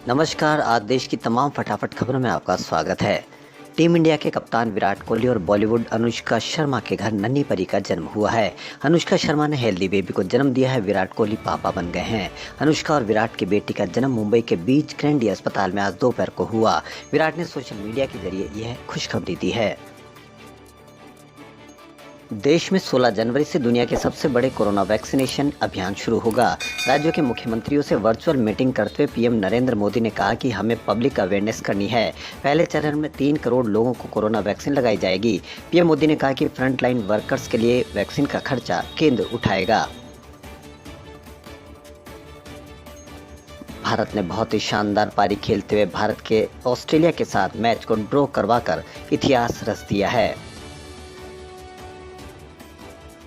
नमस्कार। आज देश की तमाम फटाफट खबरों में आपका स्वागत है। टीम इंडिया के कप्तान विराट कोहली और बॉलीवुड अनुष्का शर्मा के घर नन्ही परी का जन्म हुआ है। अनुष्का शर्मा ने हेल्दी बेबी को जन्म दिया है। विराट कोहली पापा बन गए हैं। अनुष्का और विराट की बेटी का जन्म मुंबई के बीच ग्रैंडी अस्पताल में आज दोपहर को हुआ। विराट ने सोशल मीडिया के जरिए यह खुशखबरी दी है। देश में 16 जनवरी से दुनिया के सबसे बड़े कोरोना वैक्सीनेशन अभियान शुरू होगा। राज्यों के मुख्यमंत्रियों से वर्चुअल मीटिंग करते हुए पीएम नरेंद्र मोदी ने कहा कि हमें पब्लिक अवेयरनेस करनी है। पहले चरण में 3 करोड़ लोगों को कोरोना वैक्सीन लगाई जाएगी। पीएम मोदी ने कहा कि फ्रंटलाइन वर्कर्स के लिए वैक्सीन का खर्चा केंद्र उठाएगा। भारत ने बहुत ही शानदार पारी खेलते हुए भारत के ऑस्ट्रेलिया के साथ मैच को ड्रॉ करवाकर इतिहास रच दिया है।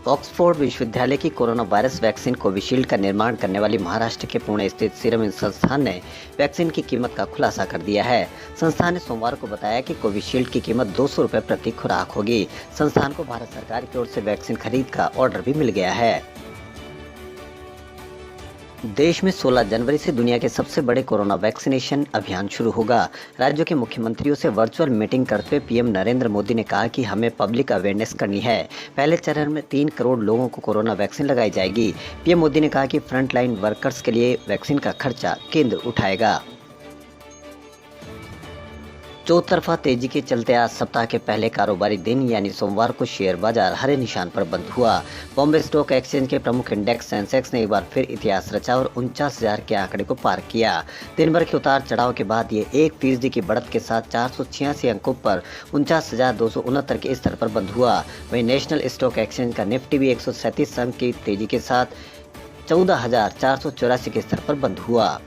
ऑक्सफोर्ड विश्वविद्यालय की कोरोना वायरस वैक्सीन कोविशील्ड का निर्माण करने वाली महाराष्ट्र के पुणे स्थित सीरम संस्थान ने वैक्सीन की कीमत का खुलासा कर दिया है। संस्थान ने सोमवार को बताया कि कोविशील्ड की कीमत 200 रुपये प्रति खुराक होगी। संस्थान को भारत सरकार की ओर से वैक्सीन खरीद का ऑर्डर भी मिल गया है। देश में 16 जनवरी से दुनिया के सबसे बड़े कोरोना वैक्सीनेशन अभियान शुरू होगा। राज्यों के मुख्यमंत्रियों से वर्चुअल मीटिंग करते हुए पीएम नरेंद्र मोदी ने कहा कि हमें पब्लिक अवेयरनेस करनी है। पहले चरण में 3 करोड़ लोगों को कोरोना वैक्सीन लगाई जाएगी। पीएम मोदी ने कहा कि फ्रंटलाइन वर्कर्स के लिए वैक्सीन का खर्चा केंद्र उठाएगा। चौतरफा तेजी के चलते आज सप्ताह के पहले कारोबारी दिन यानी सोमवार को शेयर बाजार हरे निशान पर बंद हुआ। बॉम्बे स्टॉक एक्सचेंज के प्रमुख इंडेक्स सेंसेक्स ने एक बार फिर इतिहास रचा और 49,000 के आंकड़े को पार किया। दिन भर के उतार चढ़ाव के बाद ये 1% की बढ़त के साथ 486 अंकों पर 49,269 के स्तर पर बंद हुआ। वहीं नेशनल स्टॉक एक्सचेंज का निफ्टी भी 137 अंक की तेजी के साथ 14,484 के स्तर पर बंद हुआ।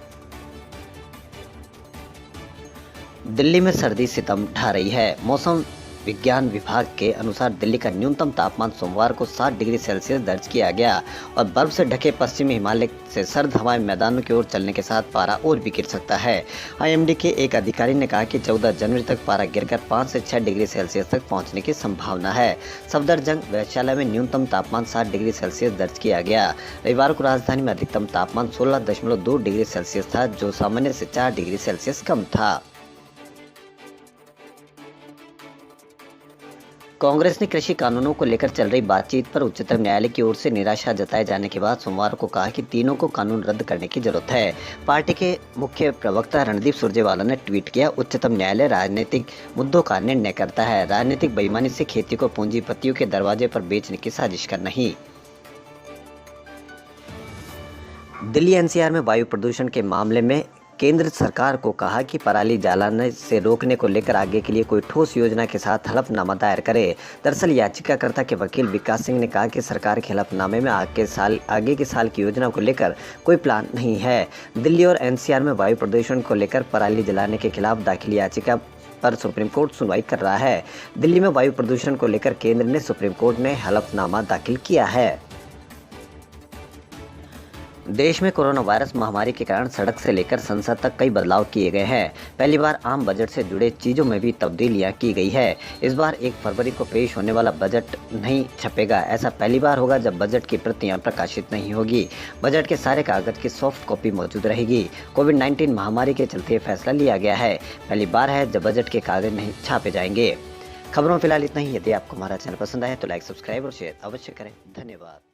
दिल्ली में सर्दी सितम ढा रही है। मौसम विज्ञान विभाग के अनुसार दिल्ली का न्यूनतम तापमान सोमवार को 7 डिग्री सेल्सियस दर्ज किया गया और बर्फ से ढके पश्चिमी हिमालय से सर्द हवाएं मैदानों की ओर चलने के साथ पारा और भी गिर सकता है। आईएमडी के एक अधिकारी ने कहा कि 14 जनवरी तक पारा गिरकर 5 से 6 डिग्री सेल्सियस तक पहुंचने की संभावना है। सफदरजंग वेधशाला में न्यूनतम तापमान 7 डिग्री सेल्सियस दर्ज किया गया। रविवार को राजधानी में अधिकतम तापमान 16.2 डिग्री सेल्सियस था, जो सामान्य से 4 डिग्री सेल्सियस कम था। कांग्रेस ने कृषि कानूनों को लेकर चल रही बातचीत पर उच्चतम न्यायालय की ओर से निराशा जताए जाने के बाद सोमवार को कहा कि तीनों को कानून रद्द करने की जरूरत है। पार्टी के मुख्य प्रवक्ता रणदीप सुरजेवाला ने ट्वीट किया, उच्चतम न्यायालय राजनीतिक मुद्दों का निर्णय करता है। राजनीतिक बेईमानी से खेती को पूंजीपतियों के दरवाजे पर बेचने की साजिश कर नहीं। दिल्ली एनसीआर में वायु प्रदूषण के मामले में केंद्र सरकार को कहा कि पराली जलाने से रोकने को लेकर आगे के लिए कोई ठोस योजना के साथ हलफनामा दायर करे। दरअसल याचिकाकर्ता के वकील विकास सिंह ने कहा कि सरकार के हलफनामे में आगे के साल की योजना को लेकर कोई प्लान नहीं है। दिल्ली और एनसीआर में वायु प्रदूषण को लेकर पराली जलाने के खिलाफ दाखिल याचिका पर सुप्रीम कोर्ट सुनवाई कर रहा है। दिल्ली में वायु प्रदूषण को लेकर केंद्र ने सुप्रीम कोर्ट में हलफनामा दाखिल किया है। देश में कोरोना वायरस महामारी के कारण सड़क से लेकर संसद तक कई बदलाव किए गए हैं। पहली बार आम बजट से जुड़े चीजों में भी तब्दीलियां की गई है। इस बार 1 फरवरी को पेश होने वाला बजट नहीं छपेगा। ऐसा पहली बार होगा जब बजट की प्रतियां प्रकाशित नहीं होगी। बजट के सारे कागज की सॉफ्ट कॉपी मौजूद रहेगी। कोविड-19 महामारी के चलते फैसला लिया गया है। पहली बार है जब बजट के कागज नहीं छापे जाएंगे। खबरों फिलहाल इतना ही। यदि आपको हमारा चैनल पसंद आए तो लाइक, सब्सक्राइब और शेयर अवश्य करें। धन्यवाद।